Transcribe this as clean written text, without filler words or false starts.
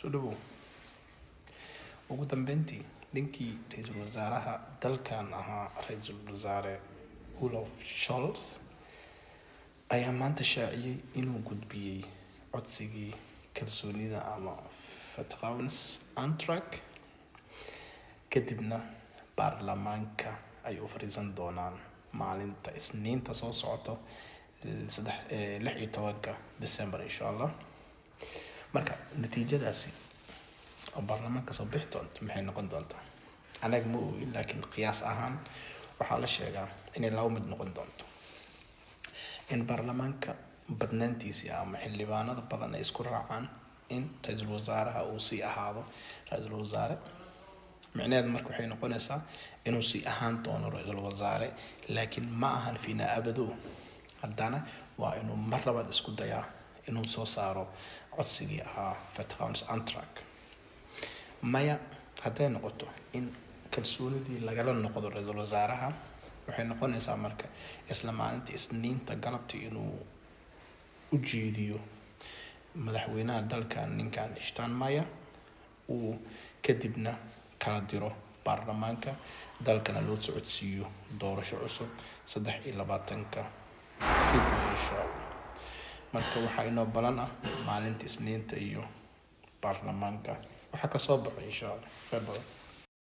سودو ugu dambeyntii ninkii ra'iisul wasaaraha dalkan ahaa ra'iisul wasaare Olaf Scholz ayaa maanta shaaciyay inuu gudbiyay codsigii kalsoonida ama Vertrauensantrag kadibna baarlamaanka ay u fariisan doonaan maalinta Isniinta soo socoto 16 December insha Allah. marka natiijadaasi oo baarlamaanka soo bixi doonto maxay noqon doontaa anaga ma ogi laakiin qiyaas ahaan waxaa la sheegaa inay laba mid noqon doonto in baarlamaanka badnaantiisa ama xildhibaanada badan ay isku raacaan in ra'iisul wasaaraha uu sii ahaado ra'iisul wasaare macnaheedu marka waxay noqonaysaa inuu sii ahaan doono ra'iisul wasaare laakiin ma ahan fiina abado haddana waa inuu mar labaad isku dayaa inuu soo saaro codsigii ahaa Vertrauensantrag maya hadday noqoto in kalsoonidii lagala noqdo ra'iisul wasaaraha waxay noqonaysaa marka isla maalinta Isniinta galabtii inuu u jeediyo madaxweynaha dalkan ninkan Steinmeier uu kadibna kala diro baarlamaanka dalkana loo socodsiiyo doorasho cusub 23 February marka waxaa inoo balan ah maalinta Isniinta iyo baarlamaanka waxa ka soo baxay insha Allah February